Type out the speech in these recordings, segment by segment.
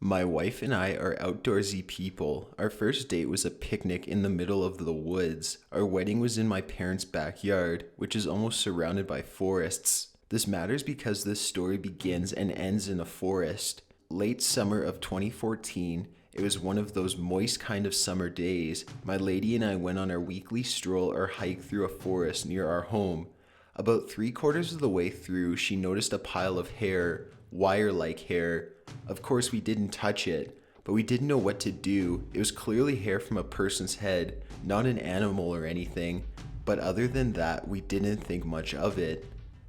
My wife and I are outdoorsy people. Our first date was a picnic in the middle of the woods. Our wedding was in my parents' backyard, which is almost surrounded by forests. This matters because this story begins and ends in a forest. Late summer of 2014, it was one of those moist kind of summer days. My lady and I went on our weekly stroll or hike through a forest near our home. About 3/4 of the way through, she noticed a pile of hair, wire-like hair. Of course, we didn't touch it, but we didn't know what to do. It was clearly hair from a person's head, not an animal or anything, but other than that, we didn't think much of it.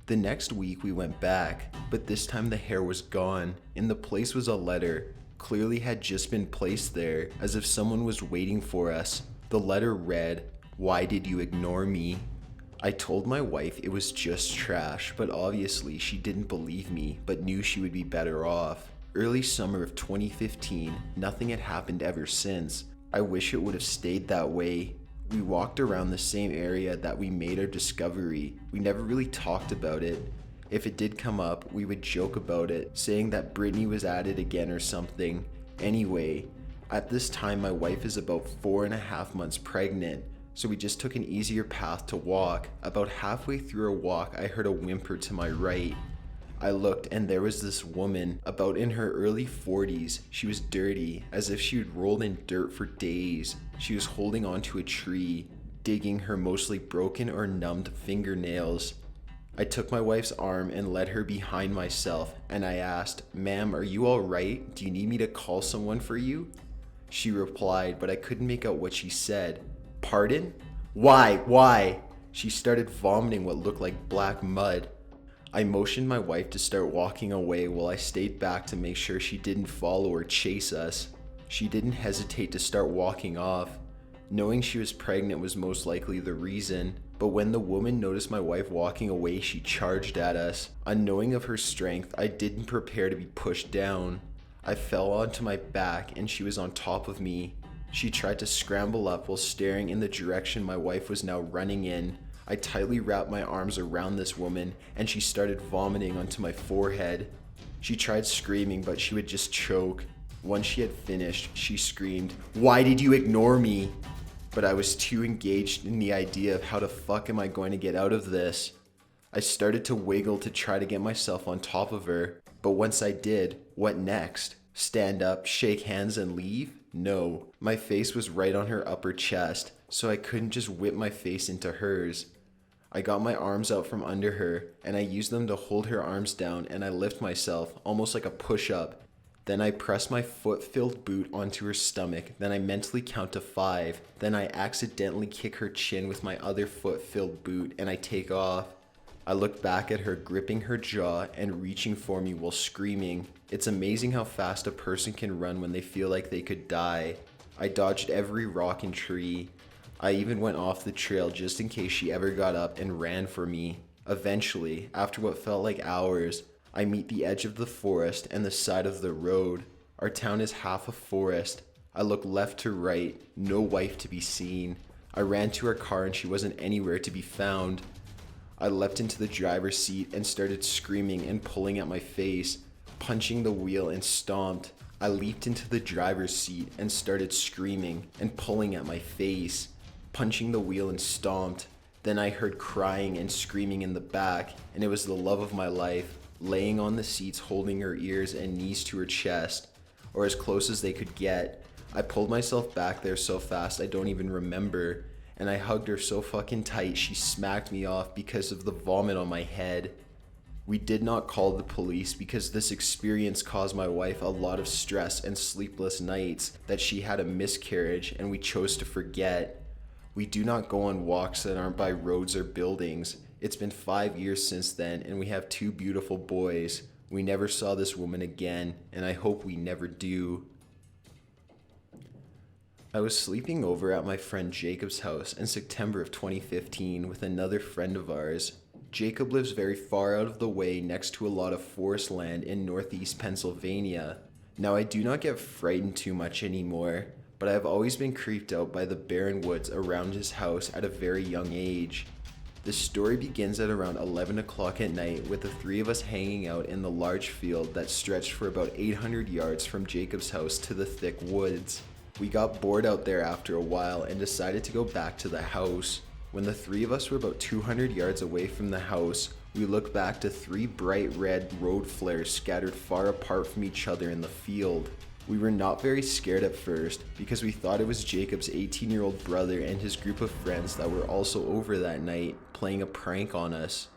The next week we went back, but this time the hair was gone. In the place was a letter, clearly had just been placed there, as if someone was waiting for us. The letter read, "Why did you ignore me?" I told my wife it was just trash, but obviously she didn't believe me, but knew she would be better off. Early summer of 2015, nothing had happened ever since. I wish it would have stayed that way. We walked around the same area that we made our discovery. We never really talked about it. If it did come up, we would joke about it, saying that Brittany was at it again or something. Anyway, at this time my wife is about 4.5 months pregnant, so we just took an easier path to walk. About halfway through our walk, I heard a whimper to my right. I looked and there was this woman, about in her early 40s. She was dirty, as if she had rolled in dirt for days. She was holding onto a tree, digging her mostly broken or numbed fingernails. I took my wife's arm and led her behind myself, and I asked, "Ma'am, are you alright? Do you need me to call someone for you?" She replied, but I couldn't make out what she said. "Pardon? Why?" She started vomiting what looked like black mud. I motioned my wife to start walking away while I stayed back to make sure she didn't follow or chase us. She didn't hesitate to start walking off. Knowing she was pregnant was most likely the reason, but when the woman noticed my wife walking away, she charged at us. Unknowing of her strength, I didn't prepare to be pushed down. I fell onto my back and she was on top of me. She tried to scramble up while staring in the direction my wife was now running in. I tightly wrapped my arms around this woman and she started vomiting onto my forehead. She tried screaming, but she would just choke. Once she had finished, she screamed, "Why did you ignore me?" But I was too engaged in the idea of how the fuck am I going to get out of this. I started to wiggle to try to get myself on top of her, but once I did, what next? Stand up, shake hands, and leave? No. My face was right on her upper chest, so I couldn't just whip my face into hers. I got my arms out from under her, and I used them to hold her arms down, and I lift myself, almost like a push-up. Then I press my foot-filled boot onto her stomach, then I mentally count to 5, then I accidentally kick her chin with my other foot-filled boot, and I take off. I look back at her, gripping her jaw and reaching for me while screaming. It's amazing how fast a person can run when they feel like they could die. I dodged every rock and tree. I even went off the trail just in case she ever got up and ran for me. Eventually, after what felt like hours, I meet the edge of the forest and the side of the road. Our town is half a forest. I look left to right, no wife to be seen. I ran to her car and she wasn't anywhere to be found. I leapt into the driver's seat and started screaming and pulling at my face, punching the wheel and stomped. I leaped into the driver's seat and started screaming and pulling at my face, punching the wheel and stomped. Then I heard crying and screaming in the back, and it was the love of my life, laying on the seats holding her ears and knees to her chest, or as close as they could get. I pulled myself back there so fast I don't even remember, and I hugged her so fucking tight she smacked me off because of the vomit on my head. We did not call the police because this experience caused my wife a lot of stress and sleepless nights that she had a miscarriage, and we chose to forget. We do not go on walks that aren't by roads or buildings. It's been 5 years since then, and we have 2 beautiful boys. We never saw this woman again, and I hope we never do. I was sleeping over at my friend Jacob's house in September of 2015 with another friend of ours. Jacob lives very far out of the way next to a lot of forest land in northeast Pennsylvania. Now, I do not get frightened too much anymore, but I have always been creeped out by the barren woods around his house at a very young age. The story begins at around 11 o'clock at night with the three of us hanging out in the large field that stretched for about 800 yards from Jacob's house to the thick woods. We got bored out there after a while and decided to go back to the house. When the three of us were about 200 yards away from the house, we looked back to three bright red road flares scattered far apart from each other in the field. We were not very scared at first because we thought it was Jacob's 18-year-old brother and his group of friends that were also over that night playing a prank on us.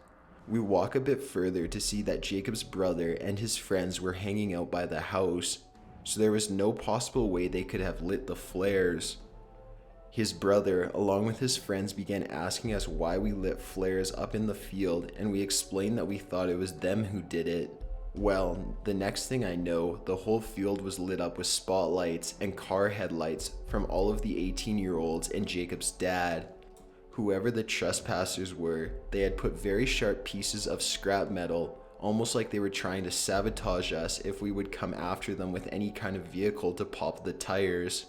We walk a bit further to see that Jacob's brother and his friends were hanging out by the house, so there was no possible way they could have lit the flares. His brother, along with his friends, began asking us why we lit flares up in the field, and we explained that we thought it was them who did it. Well, the next thing I know, the whole field was lit up with spotlights and car headlights from all of the 18-year-olds and Jacob's dad. Whoever the trespassers were, they had put very sharp pieces of scrap metal, almost like they were trying to sabotage us if we would come after them with any kind of vehicle to pop the tires.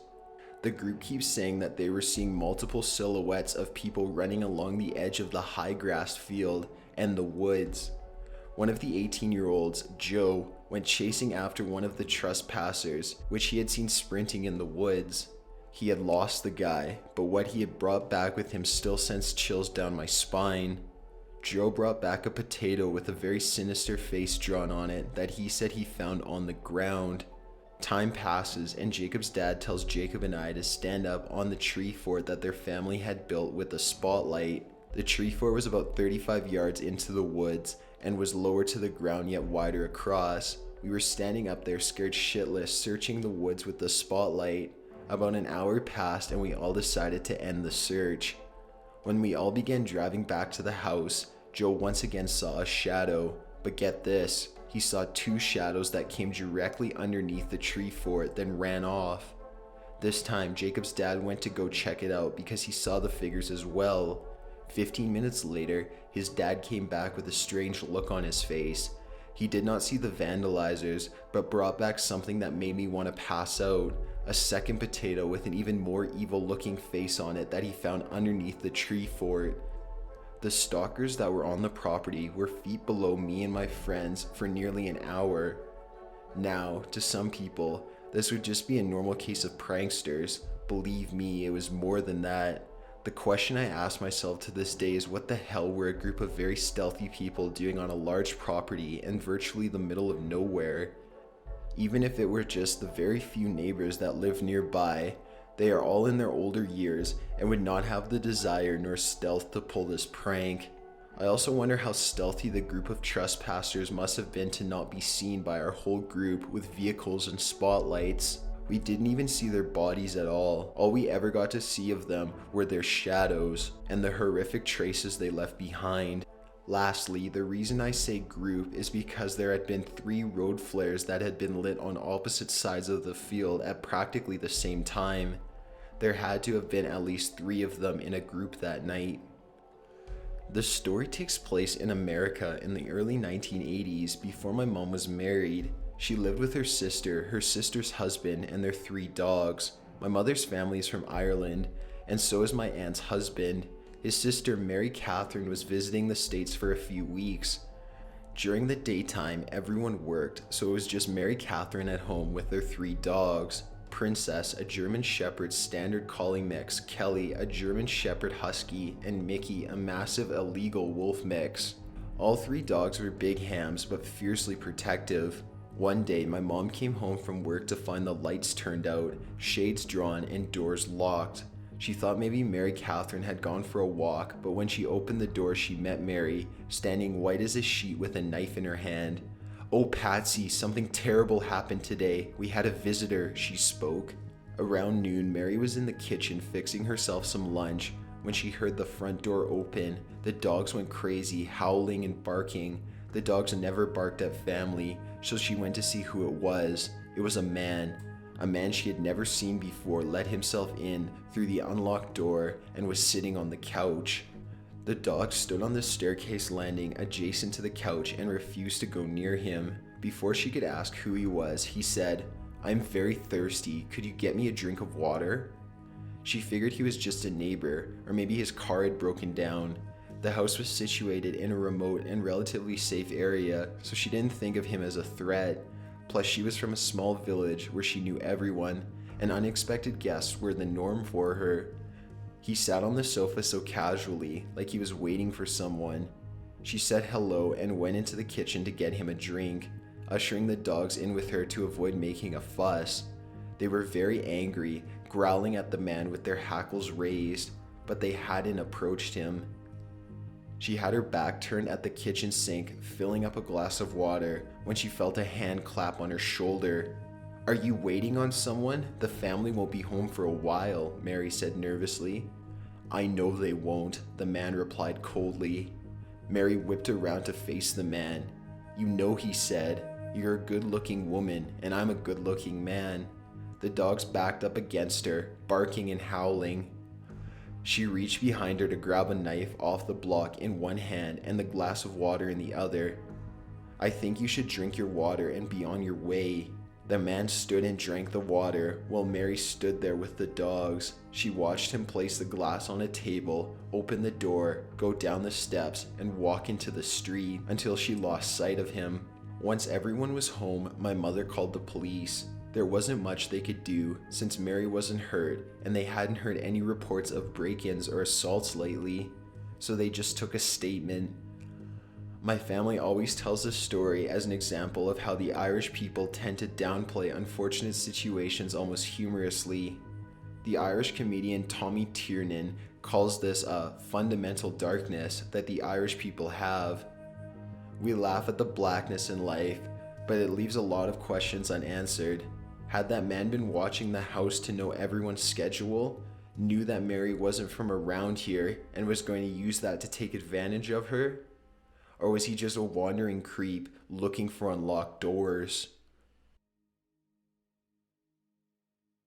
The group keeps saying that they were seeing multiple silhouettes of people running along the edge of the high grass field and the woods. One of the 18-year-olds, Joe, went chasing after one of the trespassers, which he had seen sprinting in the woods. He had lost the guy, but what he had brought back with him still sends chills down my spine. Joe brought back a potato with a very sinister face drawn on it that he said he found on the ground. Time passes and Jacob's dad tells Jacob and I to stand up on the tree fort that their family had built with a spotlight. The tree fort was about 35 yards into the woods and was lower to the ground yet wider across. We were standing up there scared shitless, searching the woods with the spotlight. About an hour passed and we all decided to end the search. When we all began driving back to the house, Joe once again saw a shadow, but get this, he saw two shadows that came directly underneath the tree fort, then ran off. This time, Jacob's dad went to go check it out because he saw the figures as well. 15 minutes later, his dad came back with a strange look on his face. He did not see the vandalizers, but brought back something that made me want to pass out. A second potato with an even more evil looking face on it that he found underneath the tree fort. The stalkers that were on the property were feet below me and my friends for nearly an hour. Now, to some people, this would just be a normal case of pranksters. Believe me, it was more than that. The question I ask myself to this day is what the hell were a group of very stealthy people doing on a large property in virtually the middle of nowhere? Even if it were just the very few neighbors that live nearby, they are all in their older years and would not have the desire nor stealth to pull this prank. I also wonder how stealthy the group of trespassers must have been to not be seen by our whole group with vehicles and spotlights. We didn't even see their bodies at all. All we ever got to see of them were their shadows and the horrific traces they left behind. Lastly, the reason I say group is because there had been 3 road flares that had been lit on opposite sides of the field at practically the same time. There had to have been at least 3 of them in a group that night. The story takes place in America in the early 1980s before my mom was married. She lived with her sister's husband, and their 3 dogs. My mother's family is from Ireland, and so is my aunt's husband. His sister, Mary Catherine, was visiting the States for a few weeks. During the daytime, everyone worked, so it was just Mary Catherine at home with their 3 dogs. Princess, a German Shepherd standard collie mix, Kelly, a German Shepherd Husky, and Mickey, a massive illegal wolf mix. All 3 dogs were big hams but fiercely protective. One day, my mom came home from work to find the lights turned out, shades drawn, and doors locked. She thought maybe Mary Catherine had gone for a walk, but when she opened the door, she met Mary, standing white as a sheet with a knife in her hand. "Oh, Patsy, something terrible happened today. We had a visitor," she spoke. Around noon, Mary was in the kitchen fixing herself some lunch when she heard the front door open. The dogs went crazy, howling and barking. The dogs never barked at family, so she went to see who it was. It was a man. A man she had never seen before let himself in through the unlocked door and was sitting on the couch. The dog stood on the staircase landing adjacent to the couch and refused to go near him. Before she could ask who he was, he said, "I'm very thirsty. Could you get me a drink of water?" She figured he was just a neighbor, or maybe his car had broken down. The house was situated in a remote and relatively safe area, so she didn't think of him as a threat. Plus, she was from a small village where she knew everyone, and unexpected guests were the norm for her. He sat on the sofa so casually, like he was waiting for someone. She said hello and went into the kitchen to get him a drink, ushering the dogs in with her to avoid making a fuss. They were very angry, growling at the man with their hackles raised, but they hadn't approached him. She had her back turned at the kitchen sink, filling up a glass of water, when she felt a hand clap on her shoulder. "Are you waiting on someone? The family won't be home for a while," Mary said nervously. "I know they won't," the man replied coldly. Mary whipped around to face the man. "You know," he said, "you're a good-looking woman, and I'm a good-looking man." The dogs backed up against her, barking and howling. She reached behind her to grab a knife off the block in one hand and the glass of water in the other. "I think you should drink your water and be on your way." The man stood and drank the water while Mary stood there with the dogs. She watched him place the glass on a table, open the door, go down the steps, and walk into the street until she lost sight of him. Once everyone was home, my mother called the police. There wasn't much they could do since Mary wasn't hurt and they hadn't heard any reports of break-ins or assaults lately, so they just took a statement. My family always tells this story as an example of how the Irish people tend to downplay unfortunate situations almost humorously. The Irish comedian Tommy Tiernan calls this a fundamental darkness that the Irish people have. We laugh at the blackness in life, but it leaves a lot of questions unanswered. Had that man been watching the house to know everyone's schedule, knew that Mary wasn't from around here, and was going to use that to take advantage of her? Or was he just a wandering creep looking for unlocked doors?